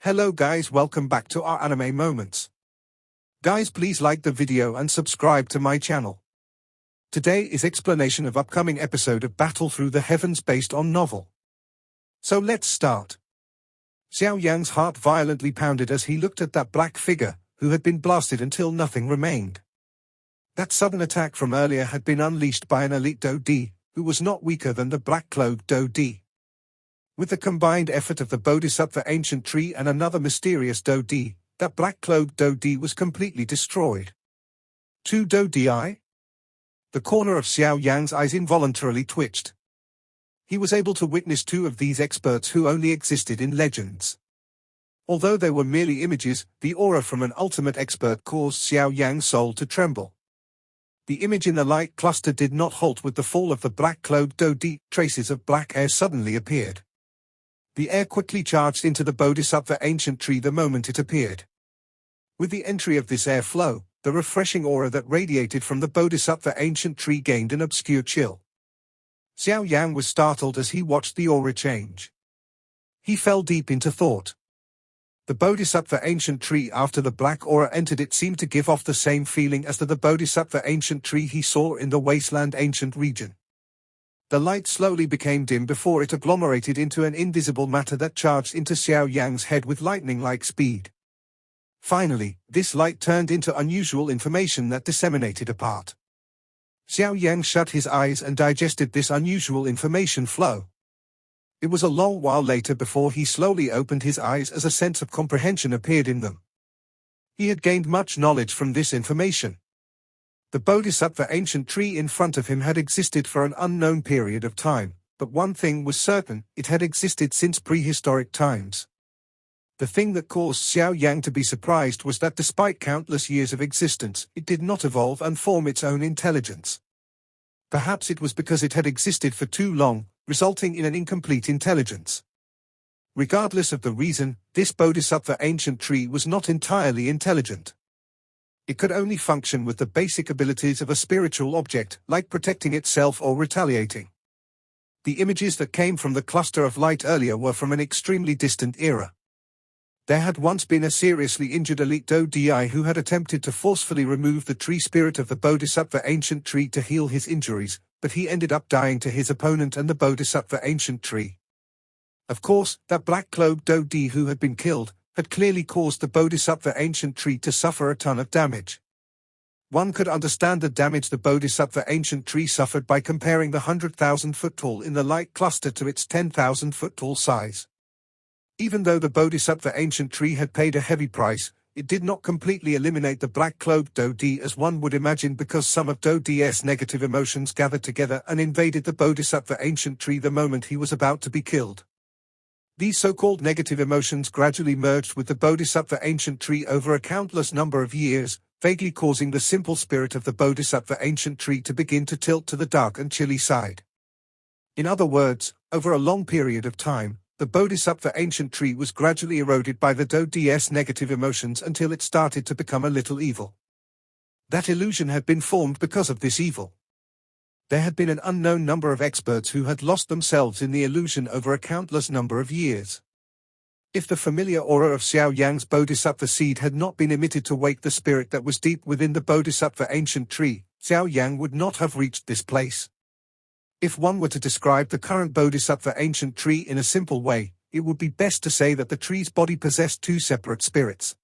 Hello guys, welcome back to our anime moments. Guys, please like the video and subscribe to my channel. Today is explanation of upcoming episode of Battle Through the Heavens based on novel. So let's start. Xiaoyang's heart violently pounded as he looked at that black figure, who had been blasted until nothing remained. That sudden attack from earlier had been unleashed by an elite Do-D, who was not weaker than the black-cloaked Do-D. With the combined effort of the Bodhisattva ancient tree and another mysterious Do-D, that black-cloaked Do-D was completely destroyed. 2 Do-D-I? The corner of Xiaoyang's eyes involuntarily twitched. He was able to witness 2 of these experts who only existed in legends. Although they were merely images, the aura from an ultimate expert caused Xiaoyang's soul to tremble. The image in the light cluster did not halt with the fall of the black-cloaked Do-D. Traces of black air suddenly appeared. The air quickly charged into the Bodhisattva ancient tree the moment it appeared. With the entry of this air flow, the refreshing aura that radiated from the Bodhisattva ancient tree gained an obscure chill. Xiaoyang was startled as he watched the aura change. He fell deep into thought. The Bodhisattva ancient tree after the black aura entered it seemed to give off the same feeling as the Bodhisattva ancient tree he saw in the wasteland ancient region. The light slowly became dim before it agglomerated into an invisible matter that charged into Xiaoyang's head with lightning-like speed. Finally, this light turned into unusual information that disseminated apart. Xiaoyang shut his eyes and digested this unusual information flow. It was a long while later before he slowly opened his eyes as a sense of comprehension appeared in them. He had gained much knowledge from this information. The Bodhisattva ancient tree in front of him had existed for an unknown period of time, but one thing was certain, it had existed since prehistoric times. The thing that caused Xiaoyang to be surprised was that despite countless years of existence, it did not evolve and form its own intelligence. Perhaps it was because it had existed for too long, resulting in an incomplete intelligence. Regardless of the reason, this Bodhisattva ancient tree was not entirely intelligent. It could only function with the basic abilities of a spiritual object, like protecting itself or retaliating. The images that came from the cluster of light earlier were from an extremely distant era. There had once been a seriously injured elite Do-Di who had attempted to forcefully remove the tree spirit of the Bodhisattva ancient tree to heal his injuries, but he ended up dying to his opponent and the Bodhisattva ancient tree. Of course, that black-cloaked Do-Di who had been killed had clearly caused the Bodhisattva ancient tree to suffer a ton of damage. One could understand the damage the Bodhisattva ancient tree suffered by comparing the 100,000-foot tall in the light cluster to its 10,000-foot tall size. Even though the Bodhisattva ancient tree had paid a heavy price, it did not completely eliminate the black-cloaked Do-Di as one would imagine, because some of Do-Di's negative emotions gathered together and invaded the Bodhisattva ancient tree the moment he was about to be killed. These so-called negative emotions gradually merged with the Bodhisattva ancient tree over a countless number of years, vaguely causing the simple spirit of the Bodhisattva ancient tree to begin to tilt to the dark and chilly side. In other words, over a long period of time, the Bodhisattva ancient tree was gradually eroded by the Do-Di's negative emotions until it started to become a little evil. That illusion had been formed because of this evil. There had been an unknown number of experts who had lost themselves in the illusion over a countless number of years. If the familiar aura of Xiaoyang's Bodhisattva seed had not been emitted to wake the spirit that was deep within the Bodhisattva ancient tree, Xiaoyang would not have reached this place. If one were to describe the current Bodhisattva ancient tree in a simple way, it would be best to say that the tree's body possessed 2 separate spirits.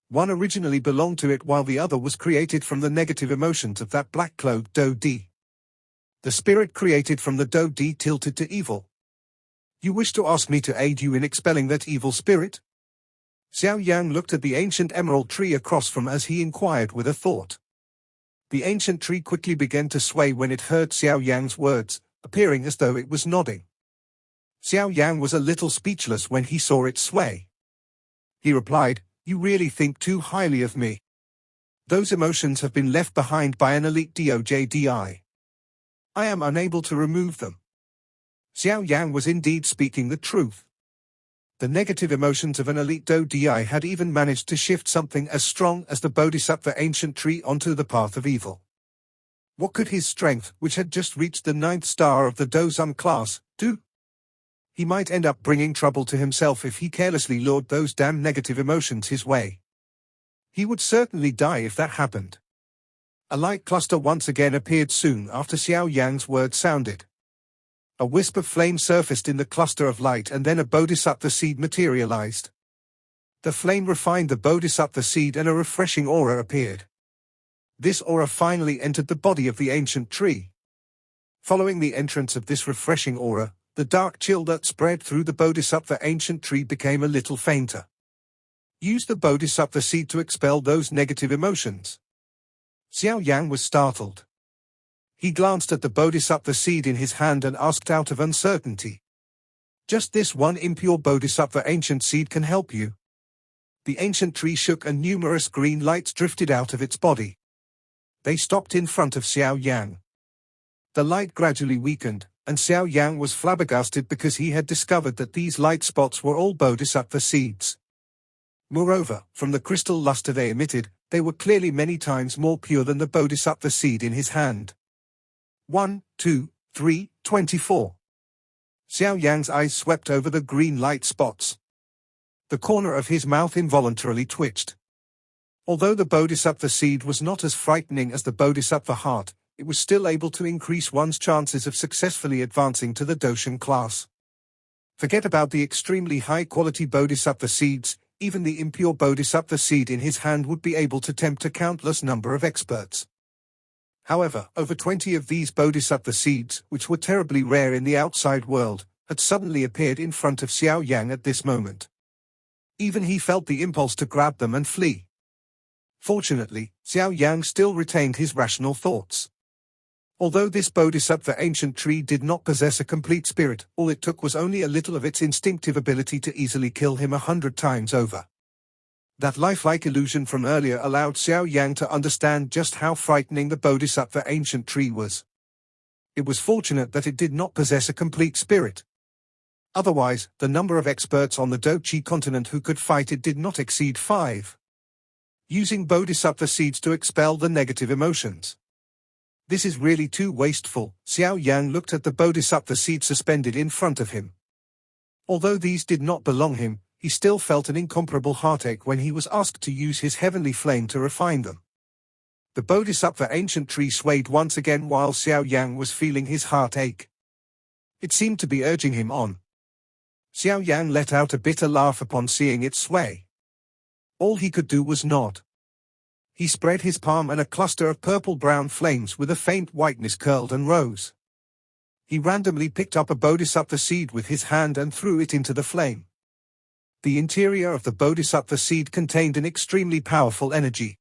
One originally belonged to it while the other was created from the negative emotions of that black-cloaked Do-Di. The spirit created from the Do-Di tilted to evil. You wish to ask me to aid you in expelling that evil spirit? Xiaoyang looked at the ancient emerald tree across from as he inquired with a thought. The ancient tree quickly began to sway when it heard Xiaoyang's words, appearing as though it was nodding. Xiaoyang was a little speechless when he saw it sway. He replied, "You really think too highly of me. Those emotions have been left behind by an elite Dojdi. I am unable to remove them." Xiaoyang was indeed speaking the truth. The negative emotions of an elite Do-Di had even managed to shift something as strong as the Bodhisattva ancient tree onto the path of evil. What could his strength, which had just reached the 9th star of the Dozan class, do? He might end up bringing trouble to himself if he carelessly lured those damn negative emotions his way. He would certainly die if that happened. A light cluster once again appeared soon after Xiaoyang's words sounded. A wisp of flame surfaced in the cluster of light, and then a bodhisattva seed materialized. The flame refined the bodhisattva seed and a refreshing aura appeared. This aura finally entered the body of the ancient tree. Following the entrance of this refreshing aura, the dark chill that spread through the bodhisattva ancient tree became a little fainter. Use the bodhisattva seed to expel those negative emotions. Xiaoyang was startled. He glanced at the bodhisattva seed in his hand and asked out of uncertainty. Just this one impure bodhisattva ancient seed can help you. The ancient tree shook and numerous green lights drifted out of its body. They stopped in front of Xiaoyang. The light gradually weakened, and Xiaoyang was flabbergasted because he had discovered that these light spots were all bodhisattva seeds. Moreover, from the crystal luster they emitted, they were clearly many times more pure than the bodhisattva seed in his hand. 1, 2, 3, 24. Xiaoyang's eyes swept over the green light spots. The corner of his mouth involuntarily twitched. Although the bodhisattva seed was not as frightening as the bodhisattva heart, it was still able to increase one's chances of successfully advancing to the Doshan class. Forget about the extremely high-quality bodhisattva seeds, even the impure bodhisattva seed in his hand would be able to tempt a countless number of experts. However, over 20 of these bodhisattva seeds, which were terribly rare in the outside world, had suddenly appeared in front of Xiaoyang at this moment. Even he felt the impulse to grab them and flee. Fortunately, Xiaoyang still retained his rational thoughts. Although this bodhisattva ancient tree did not possess a complete spirit, all it took was only a little of its instinctive ability to easily kill him 100 times over. That lifelike illusion from earlier allowed Xiaoyang to understand just how frightening the bodhisattva ancient tree was. It was fortunate that it did not possess a complete spirit. Otherwise, the number of experts on the Dochi continent who could fight it did not exceed 5. Using bodhisattva seeds to expel the negative emotions. This is really too wasteful. Xiaoyang looked at the bodhisattva seed suspended in front of him. Although these did not belong him, he still felt an incomparable heartache when he was asked to use his heavenly flame to refine them. The bodhisattva ancient tree swayed once again while Xiaoyang was feeling his heart ache. It seemed to be urging him on. Xiaoyang let out a bitter laugh upon seeing it sway. All he could do was nod. He spread his palm and a cluster of purple-brown flames with a faint whiteness curled and rose. He randomly picked up a bodhisattva seed with his hand and threw it into the flame. The interior of the bodhisattva seed contained an extremely powerful energy.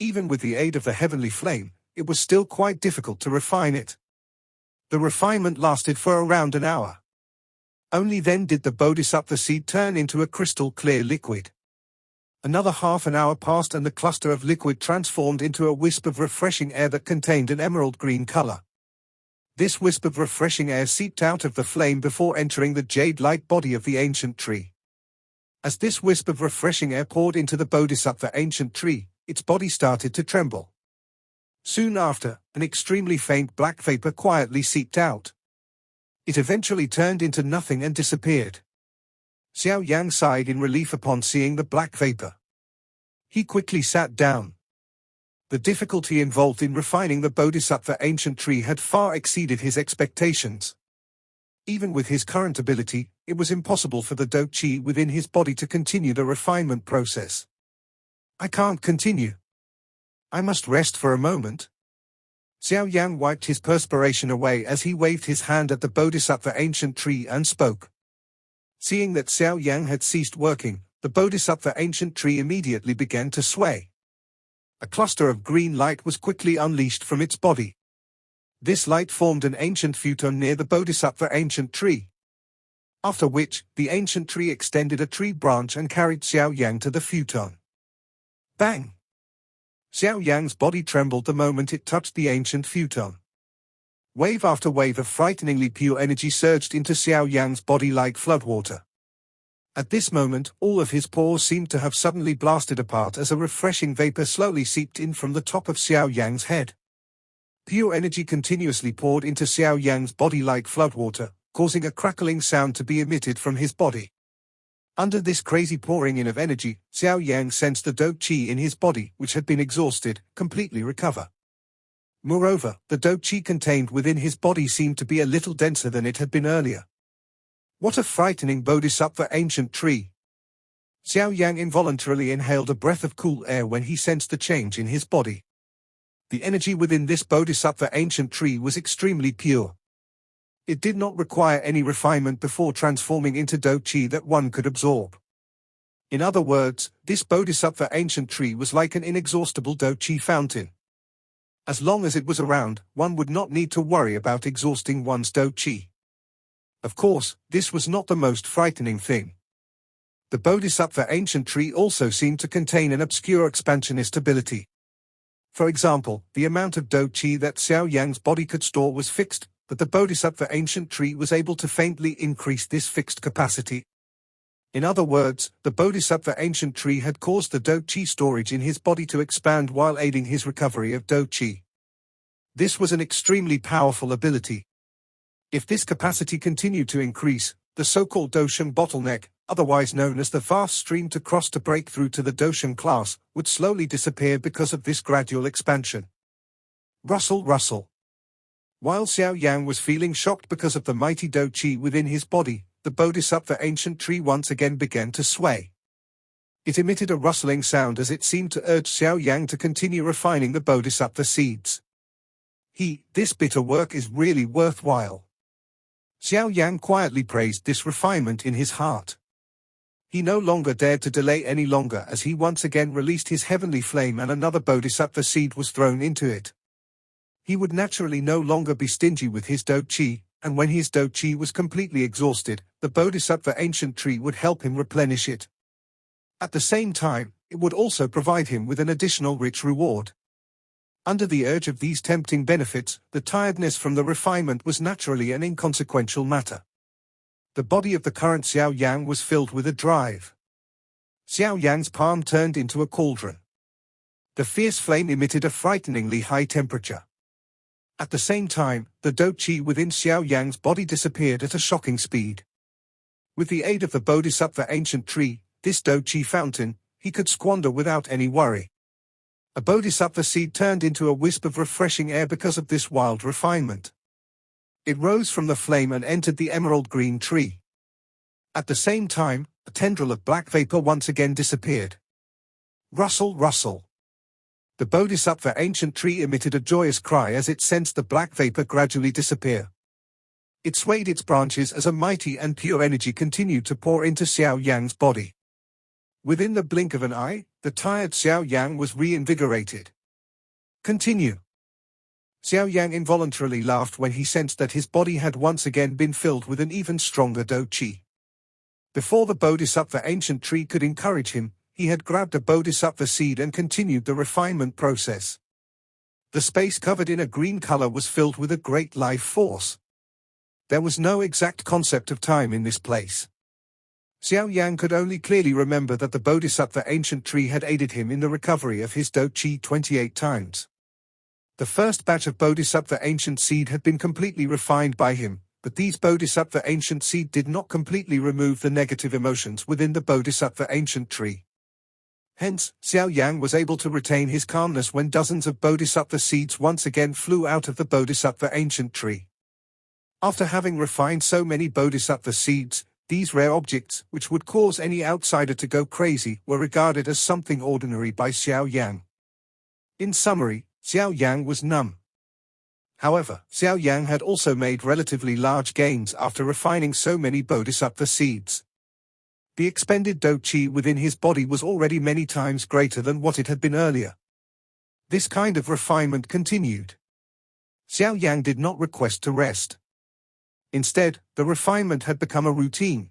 Even with the aid of the heavenly flame, it was still quite difficult to refine it. The refinement lasted for around an hour. Only then did the bodhisattva seed turn into a crystal-clear liquid. Another half an hour passed and the cluster of liquid transformed into a wisp of refreshing air that contained an emerald green color. This wisp of refreshing air seeped out of the flame before entering the jade-like body of the ancient tree. As this wisp of refreshing air poured into the bodhisattva ancient tree, its body started to tremble. Soon after, an extremely faint black vapor quietly seeped out. It eventually turned into nothing and disappeared. Xiaoyang sighed in relief upon seeing the black vapor. He quickly sat down. The difficulty involved in refining the bodhisattva ancient tree had far exceeded his expectations. Even with his current ability, it was impossible for the Dochi within his body to continue the refinement process. I can't continue. I must rest for a moment. Xiaoyang wiped his perspiration away as he waved his hand at the bodhisattva ancient tree and spoke. Seeing that Xiaoyang had ceased working, the bodhisattva ancient tree immediately began to sway. A cluster of green light was quickly unleashed from its body. This light formed an ancient futon near the bodhisattva ancient tree. After which, the ancient tree extended a tree branch and carried Xiaoyang to the futon. Bang! Xiaoyang's body trembled the moment it touched the ancient futon. Wave after wave of frighteningly pure energy surged into Xiaoyang's body like floodwater. At this moment, all of his pores seemed to have suddenly blasted apart as a refreshing vapor slowly seeped in from the top of Xiaoyang's head. Pure energy continuously poured into Xiaoyang's body like floodwater, causing a crackling sound to be emitted from his body. Under this crazy pouring in of energy, Xiaoyang sensed the dope qi in his body, which had been exhausted, completely recover. Moreover, the dope qi contained within his body seemed to be a little denser than it had been earlier. What a frightening bodhisattva ancient tree! Xiaoyang involuntarily inhaled a breath of cool air when he sensed the change in his body. The energy within this bodhisattva ancient tree was extremely pure. It did not require any refinement before transforming into dope qi that one could absorb. In other words, this bodhisattva ancient tree was like an inexhaustible dope qi fountain. As long as it was around, one would not need to worry about exhausting one's dope qi. Of course, this was not the most frightening thing. The bodhisattva ancient tree also seemed to contain an obscure expansionist ability. For example, the amount of dope qi that Xiaoyang's body could store was fixed, but the bodhisattva ancient tree was able to faintly increase this fixed capacity. In other words, the bodhisattva ancient tree had caused the dope qi storage in his body to expand while aiding his recovery of dope qi. This was an extremely powerful ability. If this capacity continued to increase, the so-called dosheng bottleneck, otherwise known as the vast stream to cross to break through to the dosheng class, would slowly disappear because of this gradual expansion. Rustle, rustle. While Xiaoyang was feeling shocked because of the mighty dope qi within his body, the bodhisattva ancient tree once again began to sway. It emitted a rustling sound as it seemed to urge Xiaoyang to continue refining the bodhisattva seeds. This bitter work is really worthwhile. Xiaoyang quietly praised this refinement in his heart. He no longer dared to delay any longer as he once again released his heavenly flame and another bodhisattva seed was thrown into it. He would naturally no longer be stingy with his dope qi, and when his dope qi was completely exhausted, the bodhisattva ancient tree would help him replenish it. At the same time, it would also provide him with an additional rich reward. Under the urge of these tempting benefits, the tiredness from the refinement was naturally an inconsequential matter. The body of the current Xiaoyang was filled with a drive. Xiaoyang's palm turned into a cauldron. The fierce flame emitted a frighteningly high temperature. At the same time, the dope qi within Xiaoyang's body disappeared at a shocking speed. With the aid of the bodhisattva ancient tree, this dope qi fountain, he could squander without any worry. A bodhisattva seed turned into a wisp of refreshing air because of this wild refinement. It rose from the flame and entered the emerald green tree. At the same time, a tendril of black vapor once again disappeared. Rustle, rustle. The bodhisattva ancient tree emitted a joyous cry as it sensed the black vapor gradually disappear. It swayed its branches as a mighty and pure energy continued to pour into Xiaoyang's body. Within the blink of an eye, the tired Xiaoyang was reinvigorated. Continue. Xiaoyang involuntarily laughed when he sensed that his body had once again been filled with an even stronger dope qi. Before the bodhisattva ancient tree could encourage him, he had grabbed a bodhisattva seed and continued the refinement process. The space covered in a green color was filled with a great life force. There was no exact concept of time in this place. Xiaoyang could only clearly remember that the bodhisattva ancient tree had aided him in the recovery of his dope qi 28 times. The first batch of bodhisattva ancient seed had been completely refined by him, but these bodhisattva ancient seed did not completely remove the negative emotions within the bodhisattva ancient tree. Hence, Xiaoyang was able to retain his calmness when dozens of bodhisattva seeds once again flew out of the bodhisattva ancient tree. After having refined so many bodhisattva seeds, these rare objects, which would cause any outsider to go crazy, were regarded as something ordinary by Xiaoyang. In summary, Xiaoyang was numb. However, Xiaoyang had also made relatively large gains after refining so many bodhisattva seeds. The expended dope qi within his body was already many times greater than what it had been earlier. This kind of refinement continued. Xiaoyang did not request to rest. Instead, the refinement had become a routine.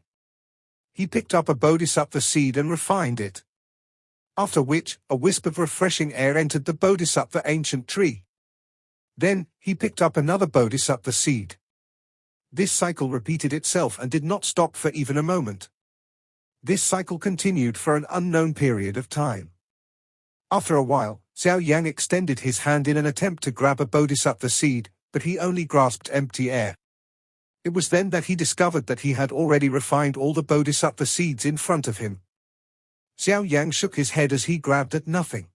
He picked up a bodhisattva seed and refined it. After which, a wisp of refreshing air entered the bodhisattva ancient tree. Then, he picked up another bodhisattva seed. This cycle repeated itself and did not stop for even a moment. This cycle continued for an unknown period of time. After a while, Xiaoyang extended his hand in an attempt to grab a bodhisattva seed, but he only grasped empty air. It was then that he discovered that he had already refined all the bodhisattva seeds in front of him. Xiaoyang shook his head as he grabbed at nothing.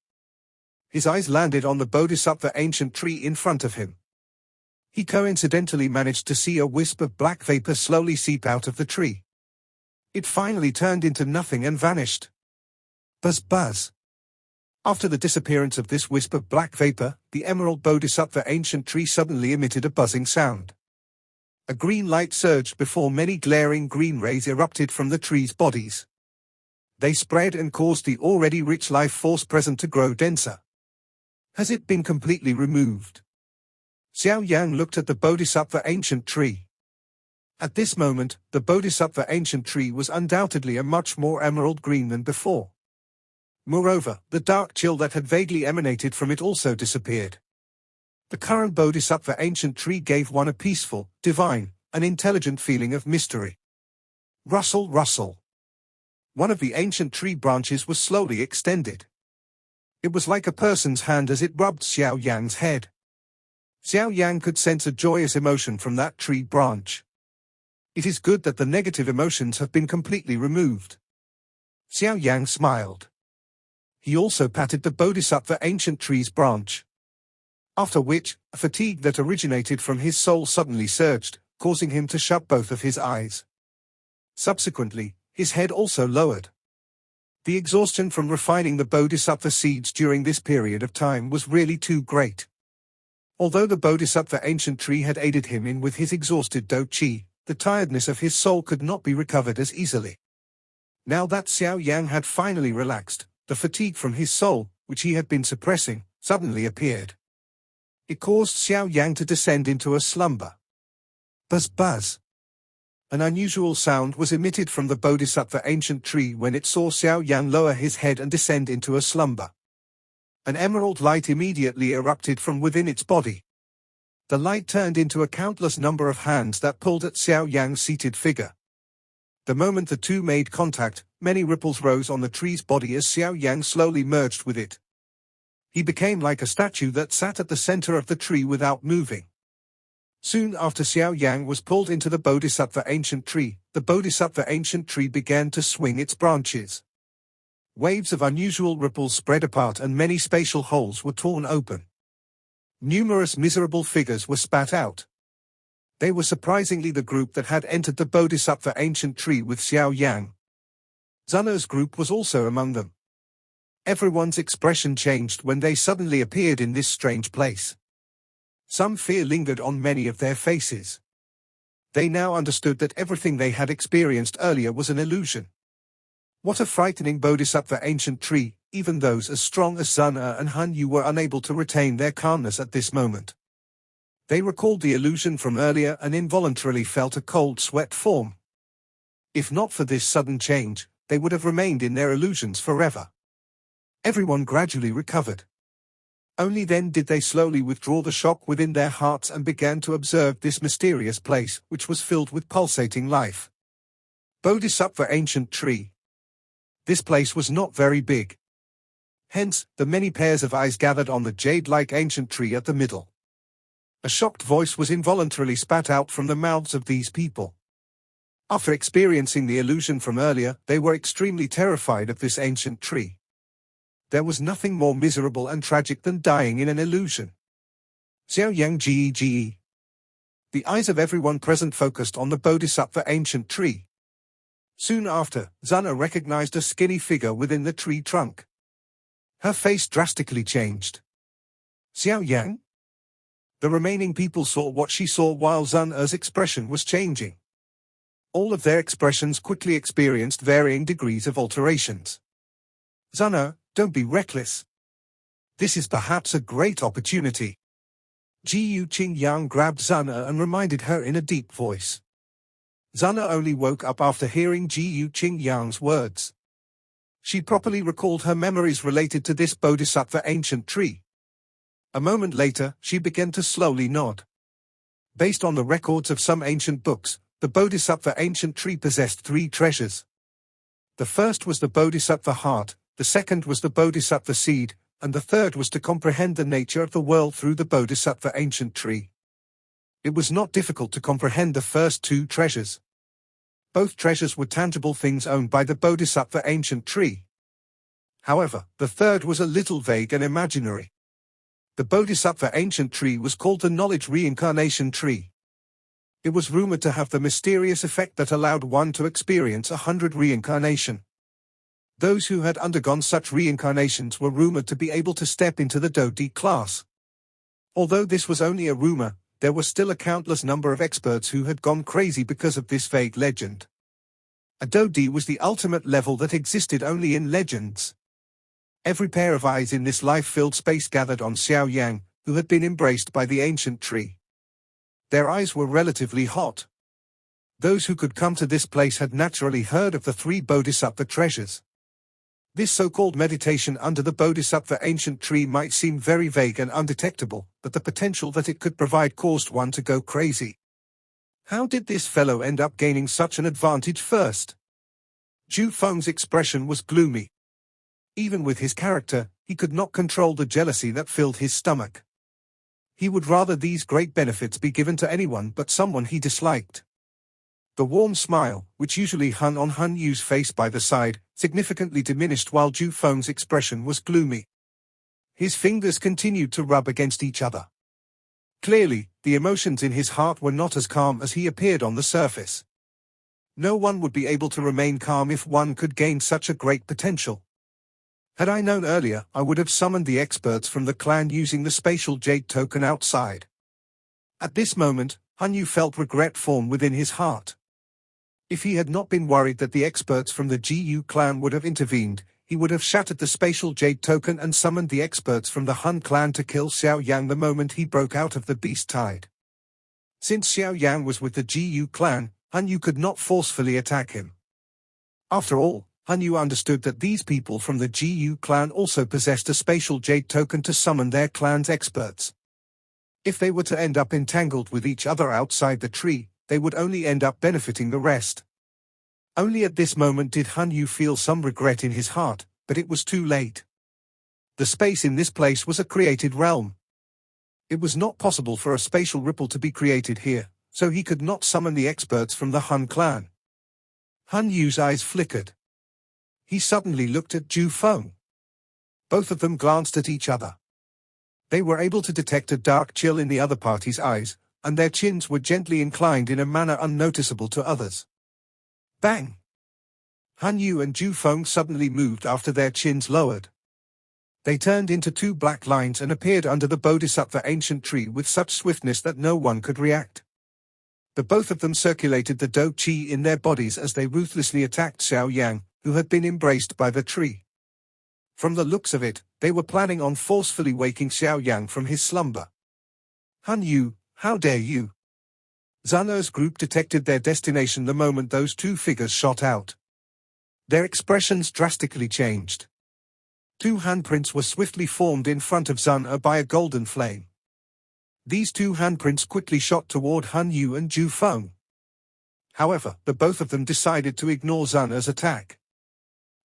His eyes landed on the bodhisattva ancient tree in front of him. He coincidentally managed to see a wisp of black vapor slowly seep out of the tree. It finally turned into nothing and vanished. Buzz buzz. After the disappearance of this wisp of black vapor, the emerald bodhisattva ancient tree suddenly emitted a buzzing sound. A green light surged before many glaring green rays erupted from the tree's bodies. They spread and caused the already rich life force present to grow denser. Has it been completely removed? Xiaoyang looked at the bodhisattva ancient tree. At this moment, the bodhisattva ancient tree was undoubtedly a much more emerald green than before. Moreover, the dark chill that had vaguely emanated from it also disappeared. The current bodhisattva ancient tree gave one a peaceful, divine, and intelligent feeling of mystery. Rustle, rustle. One of the ancient tree branches was slowly extended. It was like a person's hand as it rubbed Xiaoyang's head. Xiaoyang could sense a joyous emotion from that tree branch. It is good that the negative emotions have been completely removed. Xiaoyang smiled. He also patted the bodhisattva ancient tree's branch. After which, a fatigue that originated from his soul suddenly surged, causing him to shut both of his eyes. Subsequently, his head also lowered. The exhaustion from refining the bodhisattva seeds during this period of time was really too great. Although the bodhisattva ancient tree had aided him in with his exhausted do-chi, the tiredness of his soul could not be recovered as easily. Now that Xiaoyang had finally relaxed, the fatigue from his soul, which he had been suppressing, suddenly appeared. It caused Xiaoyang to descend into a slumber. Buzz buzz. An unusual sound was emitted from the bodhisattva ancient tree when it saw Xiaoyang lower his head and descend into a slumber. An emerald light immediately erupted from within its body. The light turned into a countless number of hands that pulled at Xiaoyang's seated figure. The moment the two made contact, many ripples rose on the tree's body as Xiaoyang slowly merged with it. He became like a statue that sat at the center of the tree without moving. Soon after Xiaoyang was pulled into the bodhisattva ancient tree, the bodhisattva ancient tree began to swing its branches. Waves of unusual ripples spread apart and many spatial holes were torn open. Numerous miserable figures were spat out. They were surprisingly the group that had entered the bodhisattva ancient tree with Xiaoyang. Zun'er's group was also among them. Everyone's expression changed when they suddenly appeared in this strange place. Some fear lingered on many of their faces. They now understood that everything they had experienced earlier was an illusion. What a frightening bodhisattva ancient tree! Even those as strong as Zun'er and Han Yu were unable to retain their calmness at this moment. They recalled the illusion from earlier and involuntarily felt a cold sweat form. If not for this sudden change, they would have remained in their illusions forever. Everyone gradually recovered. Only then did they slowly withdraw the shock within their hearts and began to observe this mysterious place, which was filled with pulsating life. Bodhisattva ancient tree. This place was not very big. Hence, the many pairs of eyes gathered on the jade-like ancient tree at the middle. A shocked voice was involuntarily spat out from the mouths of these people. After experiencing the illusion from earlier, they were extremely terrified of this ancient tree. There was nothing more miserable and tragic than dying in an illusion. Xiaoyang Ge. The eyes of everyone present focused on the bodhisattva ancient tree. Soon after, Zun'er recognized a skinny figure within the tree trunk. Her face drastically changed. Xiaoyang? The remaining people saw what she saw while Zun'er's expression was changing. All of their expressions quickly experienced varying degrees of alterations. Zun'er, don't be reckless. This is perhaps a great opportunity. Jiyu Qingyang grabbed Zun'er and reminded her in a deep voice. Zun'er only woke up after hearing Jiyu Qingyang's words. She properly recalled her memories related to this bodhisattva ancient tree. A moment later, she began to slowly nod. Based on the records of some ancient books, the bodhisattva ancient tree possessed 3 treasures. The first was the bodhisattva heart, the second was the bodhisattva seed, and the third was to comprehend the nature of the world through the bodhisattva ancient tree. It was not difficult to comprehend the first two treasures. Both treasures were tangible things owned by the Bodhisattva ancient tree. However, the third was a little vague and imaginary. The Bodhisattva ancient tree was called the Knowledge Reincarnation Tree. It was rumored to have the mysterious effect that allowed one to experience 100 reincarnation. Those who had undergone such reincarnations were rumored to be able to step into the Dodi class. Although this was only a rumor, there were still a countless number of experts who had gone crazy because of this vague legend. A Dodi was the ultimate level that existed only in legends. Every pair of eyes in this life-filled space gathered on Xiao Yang, who had been embraced by the ancient tree. Their eyes were relatively hot. Those who could come to this place had naturally heard of the three Bodhisattva treasures. This so-called meditation under the Bodhisattva ancient tree might seem very vague and undetectable, but the potential that it could provide caused one to go crazy. How did this fellow end up gaining such an advantage first? Zhu Feng's expression was gloomy. Even with his character, he could not control the jealousy that filled his stomach. He would rather these great benefits be given to anyone but someone he disliked. The warm smile, which usually hung on Han Yu's face by the side, significantly diminished while Zhu Feng's expression was gloomy. His fingers continued to rub against each other. Clearly, the emotions in his heart were not as calm as he appeared on the surface. No one would be able to remain calm if one could gain such a great potential. Had I known earlier, I would have summoned the experts from the clan using the spatial jade token outside. At this moment, Han Yu felt regret form within his heart. If he had not been worried that the experts from the GU clan would have intervened, he would have shattered the spatial jade token and summoned the experts from the Han clan to kill Xiaoyang the moment he broke out of the beast tide. Since Xiaoyang was with the GU clan, Han Yu could not forcefully attack him. After all, Han Yu understood that these people from the GU clan also possessed a spatial jade token to summon their clan's experts. If they were to end up entangled with each other outside the tree, they would only end up benefiting the rest. Only at this moment did Han Yu feel some regret in his heart, but it was too late. The space in this place was a created realm. It was not possible for a spatial ripple to be created here, so he could not summon the experts from the Han clan. Han Yu's eyes flickered. He suddenly looked at Zhu Feng. Both of them glanced at each other. They were able to detect a dark chill in the other party's eyes, and their chins were gently inclined in a manner unnoticeable to others. Bang! Han Yu and Zhu Feng suddenly moved after their chins lowered. They turned into two black lines and appeared under the Bodhisattva ancient tree with such swiftness that no one could react. The both of them circulated the Do Qi in their bodies as they ruthlessly attacked Xiaoyang, who had been embraced by the tree. From the looks of it, they were planning on forcefully waking Xiaoyang from his slumber. Han Yu, how dare you! Zun Er's group detected their destination the moment those two figures shot out. Their expressions drastically changed. Two handprints were swiftly formed in front of Zun Er by a golden flame. These two handprints quickly shot toward Han Yu and Zhu Feng. However, the both of them decided to ignore Zun Er's attack.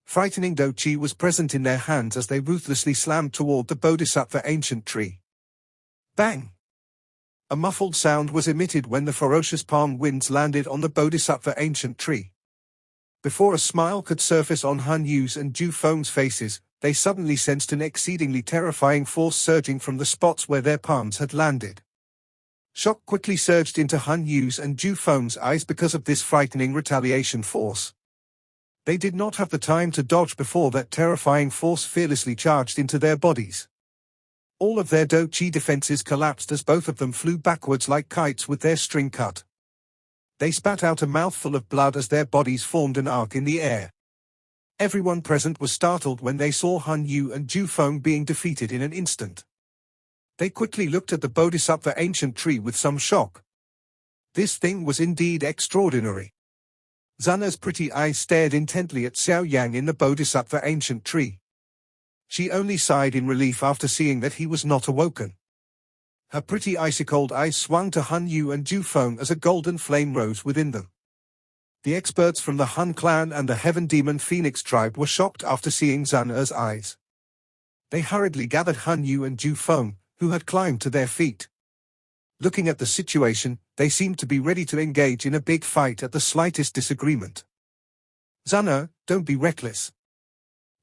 Frightening Do Qi was present in their hands as they ruthlessly slammed toward the Bodhisattva ancient tree. Bang! A muffled sound was emitted when the ferocious palm winds landed on the Bodhisattva ancient tree. Before a smile could surface on Han Yu's and Zhu Feng's faces, they suddenly sensed an exceedingly terrifying force surging from the spots where their palms had landed. Shock quickly surged into Han Yu's and Zhu Feng's eyes because of this frightening retaliation force. They did not have the time to dodge before that terrifying force fearlessly charged into their bodies. All of their Do Qi defenses collapsed as both of them flew backwards like kites with their string cut. They spat out a mouthful of blood as their bodies formed an arc in the air. Everyone present was startled when they saw Han Yu and Zhu Feng being defeated in an instant. They quickly looked at the Bodhisattva ancient tree with some shock. This thing was indeed extraordinary. Zun Er's pretty eyes stared intently at Xiaoyang in the Bodhisattva ancient tree. She only sighed in relief after seeing that he was not awoken. Her pretty icy-cold eyes swung to Han Yu and Zhu Feng as a golden flame rose within them. The experts from the Han clan and the Heaven Demon Phoenix tribe were shocked after seeing Zun Er's eyes. They hurriedly gathered Han Yu and Zhu Feng, who had climbed to their feet. Looking at the situation, they seemed to be ready to engage in a big fight at the slightest disagreement. Zhao, don't be reckless.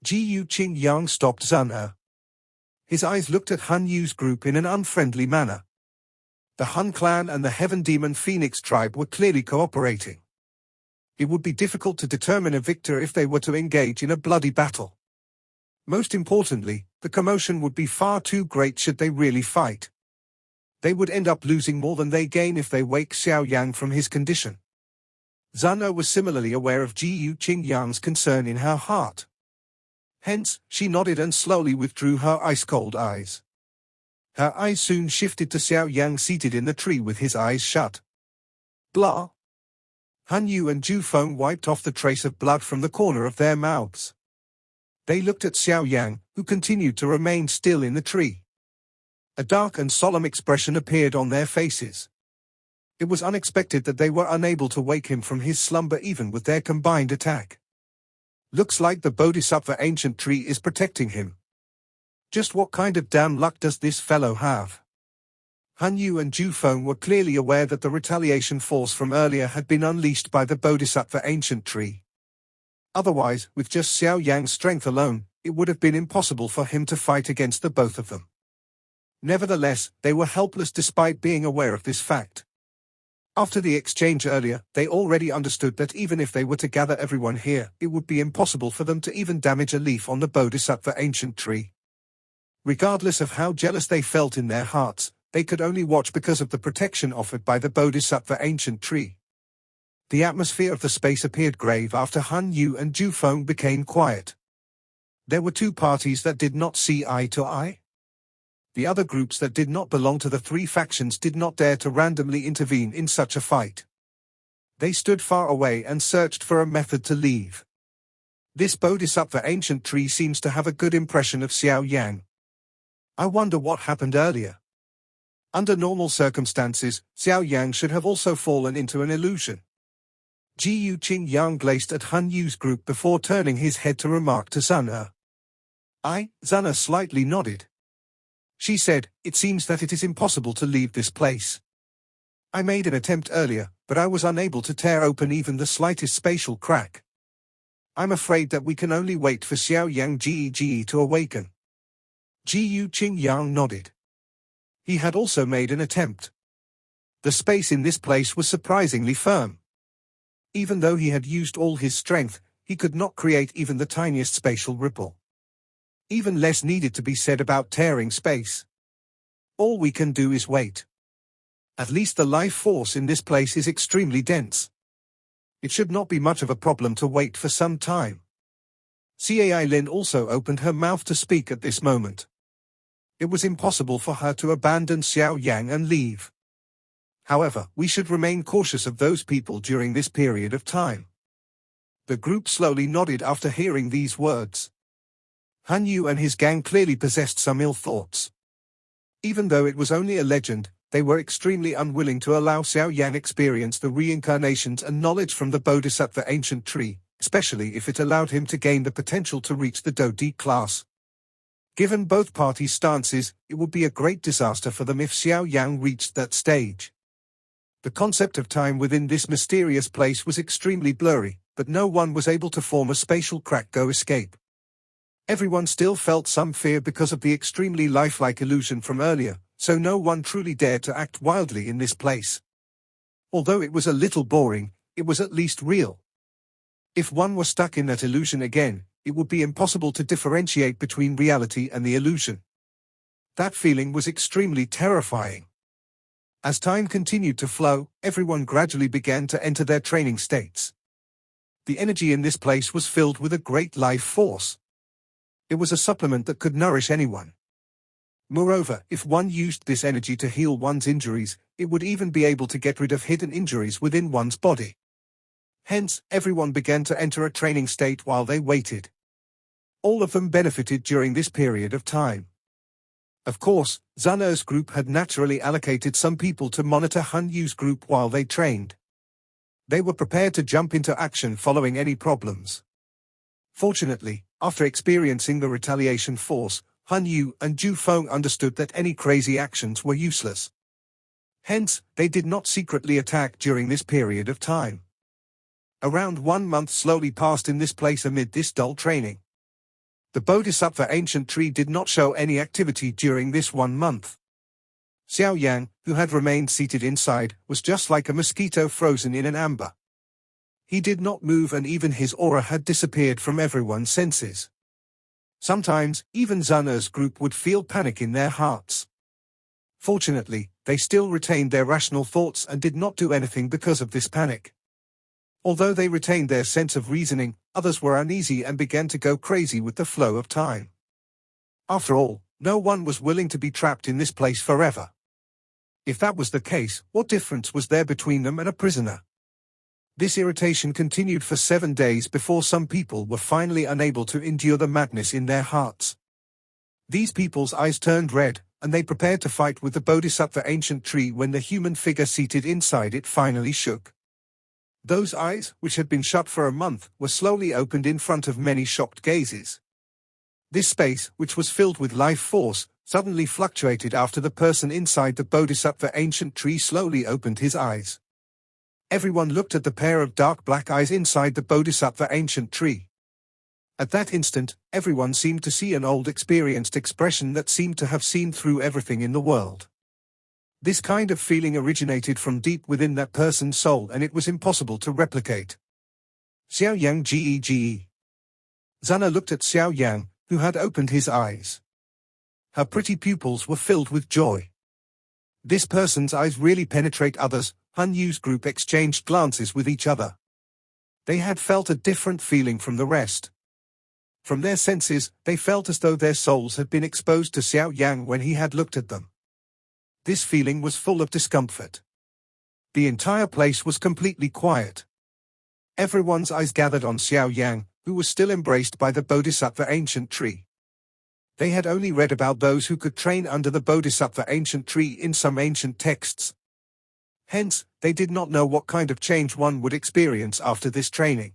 Xiaoyang stopped Zhao. His eyes looked at Han Yu's group in an unfriendly manner. The Han clan and the Heaven Demon Phoenix tribe were clearly cooperating. It would be difficult to determine a victor if they were to engage in a bloody battle. Most importantly, the commotion would be far too great should they really fight. They would end up losing more than they gain if they wake Xiaoyang from his condition. Zhao was similarly aware of Xiaoyang's concern in her heart. Hence, she nodded and slowly withdrew her ice-cold eyes. Her eyes soon shifted to Xiaoyang seated in the tree with his eyes shut. Blah. Han Yu and Zhu Feng wiped off the trace of blood from the corner of their mouths. They looked at Xiaoyang, who continued to remain still in the tree. A dark and solemn expression appeared on their faces. It was unexpected that they were unable to wake him from his slumber even with their combined attack. Looks like the Bodhisattva ancient tree is protecting him. Just what kind of damn luck does this fellow have? Han Yu and Zhu Feng were clearly aware that the retaliation force from earlier had been unleashed by the Bodhisattva ancient tree. Otherwise, with just Xiaoyang's strength alone, it would have been impossible for him to fight against the both of them. Nevertheless, they were helpless despite being aware of this fact. After the exchange earlier, they already understood that even if they were to gather everyone here, it would be impossible for them to even damage a leaf on the Bodhisattva ancient tree. Regardless of how jealous they felt in their hearts, they could only watch because of the protection offered by the Bodhisattva ancient tree. The atmosphere of the space appeared grave after Han Yu and Zhu Feng became quiet. There were two parties that did not see eye to eye. The other groups that did not belong to the three factions did not dare to randomly intervene in such a fight. They stood far away and searched for a method to leave. This Bodhisattva ancient tree seems to have a good impression of Xiaoyang. I wonder what happened earlier. Under normal circumstances, Xiaoyang should have also fallen into an illusion. Xiaoyang gazed at Han Yu's group before turning his head to remark to Zhao. Zhao slightly nodded. She said, "It seems that it is impossible to leave this place. I made an attempt earlier, but I was unable to tear open even the slightest spatial crack. I'm afraid that we can only wait for Xiaoyang to awaken." Xiaoyang nodded. He had also made an attempt. The space in this place was surprisingly firm. Even though he had used all his strength, he could not create even the tiniest spatial ripple. Even less needed to be said about tearing space. All we can do is wait. At least the life force in this place is extremely dense. It should not be much of a problem to wait for some time. Cai Lin also opened her mouth to speak at this moment. It was impossible for her to abandon Xiaoyang and leave. However, we should remain cautious of those people during this period of time. The group slowly nodded after hearing these words. Han Yu and his gang clearly possessed some ill thoughts. Even though it was only a legend, they were extremely unwilling to allow Xiaoyang experience the reincarnations and knowledge from the Bodhisattva ancient tree, especially if it allowed him to gain the potential to reach the Do-D class. Given both parties' stances, it would be a great disaster for them if Xiaoyang reached that stage. The concept of time within this mysterious place was extremely blurry, but no one was able to form a spatial crack-go escape. Everyone still felt some fear because of the extremely lifelike illusion from earlier, so no one truly dared to act wildly in this place. Although it was a little boring, it was at least real. If one were stuck in that illusion again, it would be impossible to differentiate between reality and the illusion. That feeling was extremely terrifying. As time continued to flow, everyone gradually began to enter their training states. The energy in this place was filled with a great life force. It was a supplement that could nourish anyone. Moreover, if one used this energy to heal one's injuries, it would even be able to get rid of hidden injuries within one's body. Hence, everyone began to enter a training state while they waited. All of them benefited during this period of time. Of course, Zhana's group had naturally allocated some people to monitor Han Yu's group while they trained. They were prepared to jump into action following any problems. Fortunately, after experiencing the retaliation force, Han Yu and Zhu Feng understood that any crazy actions were useless. Hence, they did not secretly attack during this period of time. Around 1 month slowly passed in this place amid this dull training. The Bodhisattva ancient tree did not show any activity during this 1 month. Xiaoyang, who had remained seated inside, was just like a mosquito frozen in an amber. He did not move, and even his aura had disappeared from everyone's senses. Sometimes, even Zun'er's group would feel panic in their hearts. Fortunately, they still retained their rational thoughts and did not do anything because of this panic. Although they retained their sense of reasoning, others were uneasy and began to go crazy with the flow of time. After all, no one was willing to be trapped in this place forever. If that was the case, what difference was there between them and a prisoner? This irritation continued for 7 days before some people were finally unable to endure the madness in their hearts. These people's eyes turned red, and they prepared to fight with the Bodhisattva ancient tree when the human figure seated inside it finally shook. Those eyes, which had been shut for a month, were slowly opened in front of many shocked gazes. This space, which was filled with life force, suddenly fluctuated after the person inside the Bodhisattva ancient tree slowly opened his eyes. Everyone looked at the pair of dark black eyes inside the Bodhisattva ancient tree. At that instant, everyone seemed to see an old experienced expression that seemed to have seen through everything in the world. This kind of feeling originated from deep within that person's soul, and it was impossible to replicate. Xiaoyang Gege. Zun'er looked at Xiaoyang, who had opened his eyes. Her pretty pupils were filled with joy. This person's eyes really penetrate others. Han Yu's group exchanged glances with each other. They had felt a different feeling from the rest. From their senses, they felt as though their souls had been exposed to Xiaoyang when he had looked at them. This feeling was full of discomfort. The entire place was completely quiet. Everyone's eyes gathered on Xiaoyang, who was still embraced by the Bodhisattva ancient tree. They had only read about those who could train under the Bodhisattva ancient tree in some ancient texts. Hence, they did not know what kind of change one would experience after this training.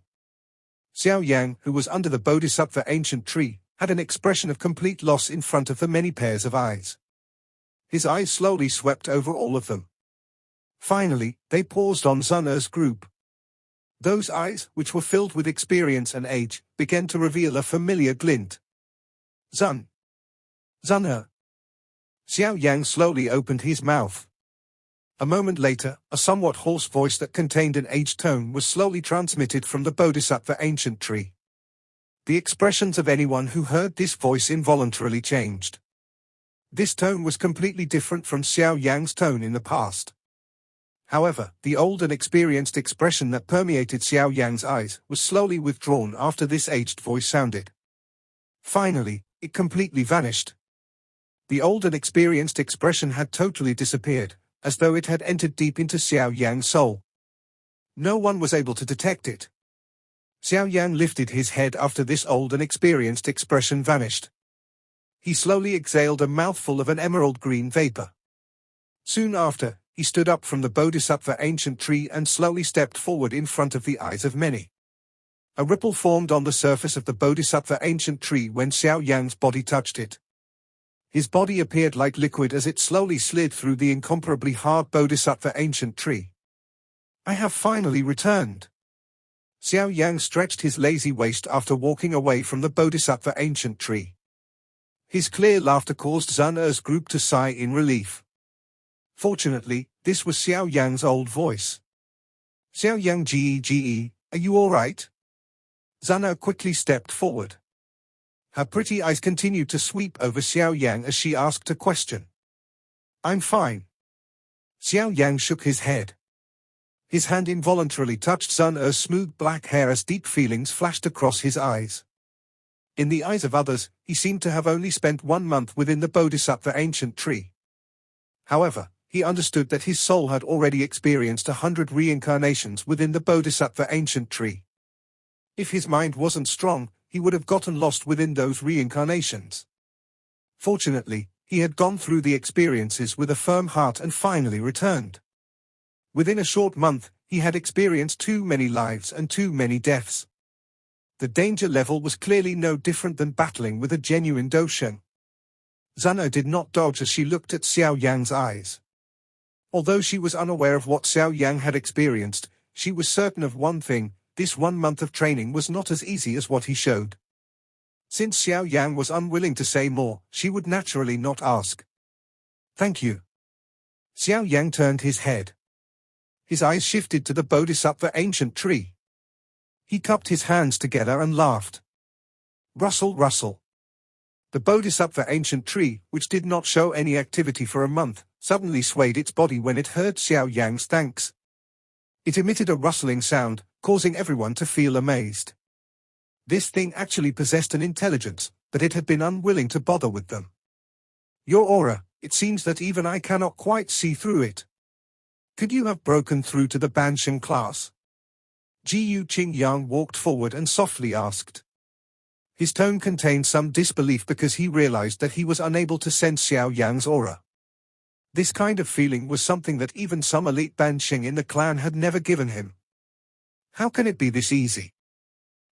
Xiaoyang, who was under the Bodhisattva ancient tree, had an expression of complete loss in front of the many pairs of eyes. His eyes slowly swept over all of them. Finally, they paused on Zun'er's group. Those eyes, which were filled with experience and age, began to reveal a familiar glint. Zun'er. Xiaoyang slowly opened his mouth. A moment later, a somewhat hoarse voice that contained an aged tone was slowly transmitted from the Bodhisattva ancient tree. The expressions of anyone who heard this voice involuntarily changed. This tone was completely different from Xiaoyang's tone in the past. However, the old and experienced expression that permeated Xiaoyang's eyes was slowly withdrawn after this aged voice sounded. Finally, it completely vanished. The old and experienced expression had totally disappeared, as though it had entered deep into Xiaoyang's soul. No one was able to detect it. Xiaoyang lifted his head after this old and experienced expression vanished. He slowly exhaled a mouthful of an emerald green vapor. Soon after, he stood up from the Bodhisattva ancient tree and slowly stepped forward in front of the eyes of many. A ripple formed on the surface of the Bodhisattva ancient tree when Xiaoyang's body touched it. His body appeared like liquid as it slowly slid through the incomparably hard Bodhisattva ancient tree. I have finally returned. Xiaoyang stretched his lazy waist after walking away from the Bodhisattva ancient tree. His clear laughter caused Zun'er's group to sigh in relief. Fortunately, this was Xiaoyang's old voice. Xiaoyang Gege, are you all right? Zun'er quickly stepped forward. Her pretty eyes continued to sweep over Xiaoyang as she asked a question. I'm fine. Xiaoyang shook his head. His hand involuntarily touched Zun'er's smooth black hair as deep feelings flashed across his eyes. In the eyes of others, he seemed to have only spent 1 month within the Bodhisattva ancient tree. However, he understood that his soul had already experienced 100 reincarnations within the Bodhisattva ancient tree. If his mind wasn't strong, he would have gotten lost within those reincarnations. Fortunately, he had gone through the experiences with a firm heart and finally returned. Within a short month, he had experienced too many lives and too many deaths. The danger level was clearly no different than battling with a genuine Doshen. Zun'er did not dodge as she looked at Xiaoyang's eyes. Although she was unaware of what Xiaoyang had experienced, she was certain of one thing: this 1 month of training was not as easy as what he showed. Since Xiaoyang was unwilling to say more, she would naturally not ask. "Thank you." Xiaoyang turned his head. His eyes shifted to the Bodhisattva ancient tree. He cupped his hands together and laughed. Rustle, rustle. The Bodhisattva ancient tree, which did not show any activity for a month, suddenly swayed its body when it heard Xiaoyang's thanks. It emitted a rustling sound, causing everyone to feel amazed. This thing actually possessed an intelligence, but it had been unwilling to bother with them. "Your aura, it seems that even I cannot quite see through it. Could you have broken through to the Banshan class?" Jiyu Qingyang walked forward and softly asked. His tone contained some disbelief because he realized that he was unable to sense Xiaoyang's aura. This kind of feeling was something that even some elite Bansheng in the clan had never given him. How can it be this easy?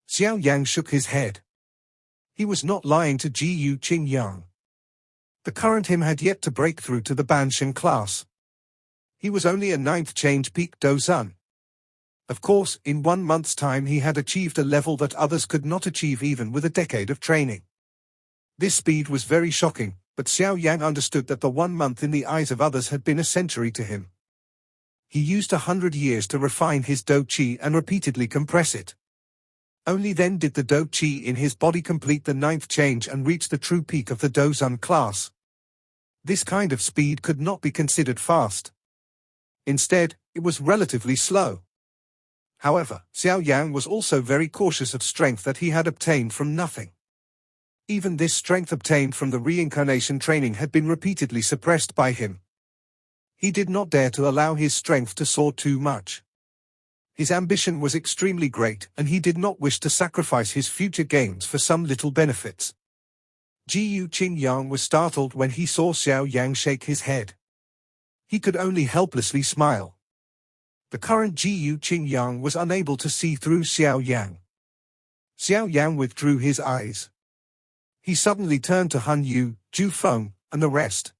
Xiaoyang shook his head. He was not lying to Jiyu Qingyang. The current him had yet to break through to the Banshan class. He was only a 9th change peak Dozun. Of course, in 1 month's time he had achieved a level that others could not achieve even with a decade of training. This speed was very shocking, but Xiaoyang understood that the 1 month in the eyes of others had been a century to him. He used 100 years to refine his Do Qi and repeatedly compress it. Only then did the Do Qi in his body complete the 9th change and reach the true peak of the Dozun class. This kind of speed could not be considered fast. Instead, it was relatively slow. However, Xiaoyang was also very cautious of strength that he had obtained from nothing. Even this strength obtained from the reincarnation training had been repeatedly suppressed by him. He did not dare to allow his strength to soar too much. His ambition was extremely great, and he did not wish to sacrifice his future gains for some little benefits. Jiyu Qingyang was startled when he saw Xiaoyang shake his head. He could only helplessly smile. The current Jiyu Qingyang was unable to see through Xiaoyang. Xiaoyang withdrew his eyes. He suddenly turned to Han Yu, Zhu Feng, and the rest.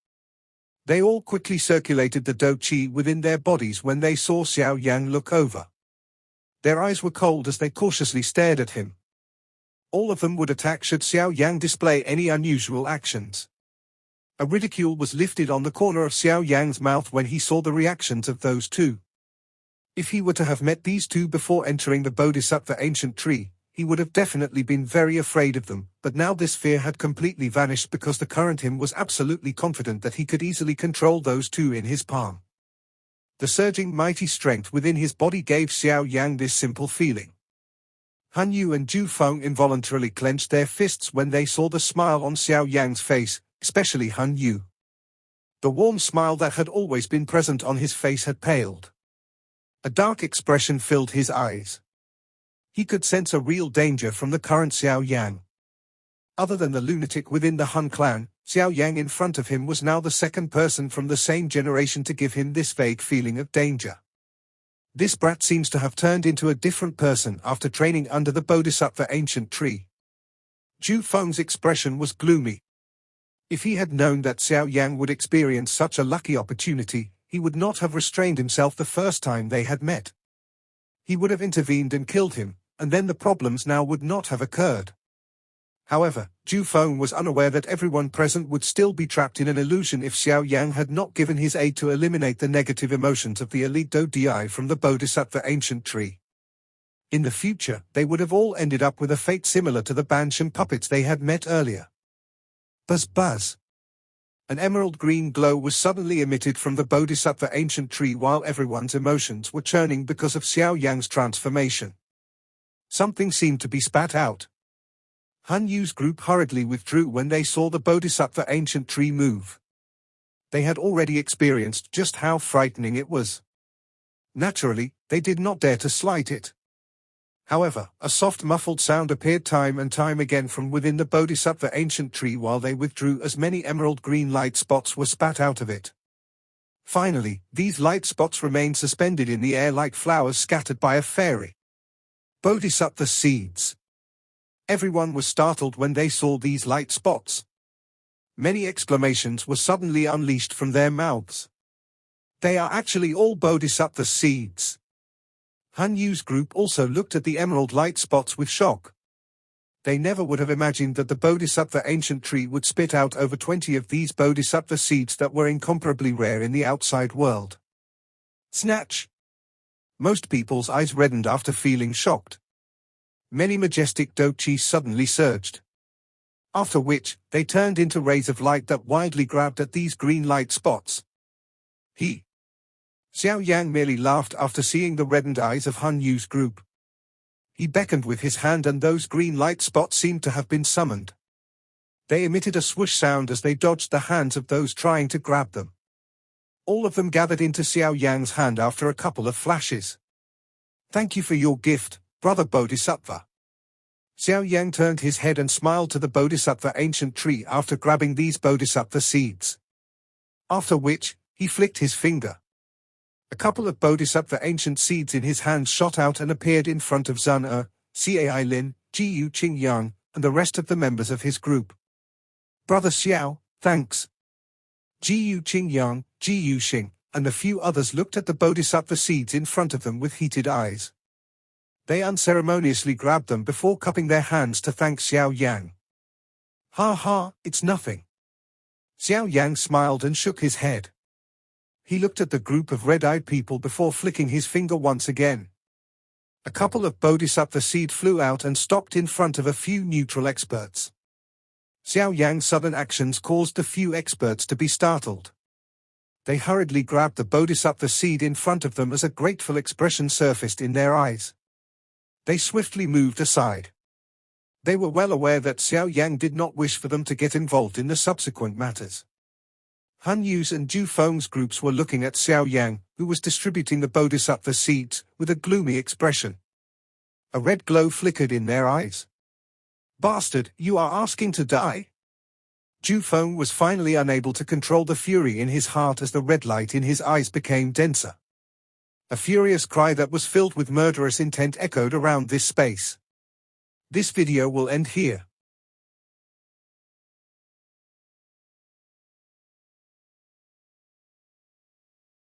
They all quickly circulated the Do Qi within their bodies when they saw Xiaoyang look over. Their eyes were cold as they cautiously stared at him. All of them would attack should Xiaoyang display any unusual actions. A ridicule was lifted on the corner of Xiaoyang's mouth when he saw the reactions of those two. If he were to have met these two before entering the Bodhisattva ancient tree, he would have definitely been very afraid of them, but now this fear had completely vanished because the current him was absolutely confident that he could easily control those two in his palm. The surging mighty strength within his body gave Xiaoyang this simple feeling. Han Yu and Zhu Feng involuntarily clenched their fists when they saw the smile on Xiaoyang's face, especially Han Yu. The warm smile that had always been present on his face had paled. A dark expression filled his eyes. He could sense a real danger from the current Xiaoyang. Other than the lunatic within the Han clan, Xiaoyang in front of him was now the second person from the same generation to give him this vague feeling of danger. This brat seems to have turned into a different person after training under the Bodhisattva ancient tree. Zhu Feng's expression was gloomy. If he had known that Xiaoyang would experience such a lucky opportunity, he would not have restrained himself the first time they had met. He would have intervened and killed him, and then the problems now would not have occurred. However, Zhu Feng was unaware that everyone present would still be trapped in an illusion if Xiaoyang had not given his aid to eliminate the negative emotions of the elite Do Di from the Bodhisattva ancient tree. In the future, they would have all ended up with a fate similar to the Banshan puppets they had met earlier. Buzz buzz. An emerald green glow was suddenly emitted from the Bodhisattva ancient tree while everyone's emotions were churning because of Xiaoyang's transformation. Something seemed to be spat out. Han Yu's group hurriedly withdrew when they saw the Bodhisattva ancient tree move. They had already experienced just how frightening it was. Naturally, they did not dare to slight it. However, a soft muffled sound appeared time and time again from within the Bodhisattva ancient tree while they withdrew as many emerald green light spots were spat out of it. Finally, these light spots remained suspended in the air like flowers scattered by a fairy. Bodhisattva seeds. Everyone was startled when they saw these light spots. Many exclamations were suddenly unleashed from their mouths. They are actually all bodhisattva seeds. Han Yu's group also looked at the emerald light spots with shock. They never would have imagined that the bodhisattva ancient tree would spit out over 20 of these bodhisattva seeds that were incomparably rare in the outside world. Snatch! Most people's eyes reddened after feeling shocked. Many majestic dochis suddenly surged. After which, they turned into rays of light that wildly grabbed at these green light spots. Xiaoyang merely laughed after seeing the reddened eyes of Han Yu's group. He beckoned with his hand and those green light spots seemed to have been summoned. They emitted a swoosh sound as they dodged the hands of those trying to grab them. All of them gathered into Xiaoyang's hand after a couple of flashes. "Thank you for your gift, brother Bodhisattva." Xiaoyang turned his head and smiled to the Bodhisattva ancient tree after grabbing these Bodhisattva seeds. After which, he flicked his finger. A couple of Bodhisattva ancient seeds in his hand shot out and appeared in front of Zun Cai Lin, Jiu Qingyang, and the rest of the members of his group. "Brother Xiao, thanks." Jiu Qingyang, Jiu Xing, and a few others looked at the Bodhisattva seeds in front of them with heated eyes. They unceremoniously grabbed them before cupping their hands to thank Xiaoyang. "Ha ha, it's nothing." Xiaoyang smiled and shook his head. He looked at the group of red-eyed people before flicking his finger once again. A couple of Bodhisattva seed flew out and stopped in front of a few neutral experts. Xiaoyang's sudden actions caused the few experts to be startled. They hurriedly grabbed the Bodhisattva seed in front of them as a grateful expression surfaced in their eyes. They swiftly moved aside. They were well aware that Xiaoyang did not wish for them to get involved in the subsequent matters. Han Yu's and Ju Feng's groups were looking at Xiaoyang, who was distributing the Bodhisattva seeds, with a gloomy expression. A red glow flickered in their eyes. "Bastard, you are asking to die?" Ju Feng was finally unable to control the fury in his heart as the red light in his eyes became denser. A furious cry that was filled with murderous intent echoed around this space. This video will end here.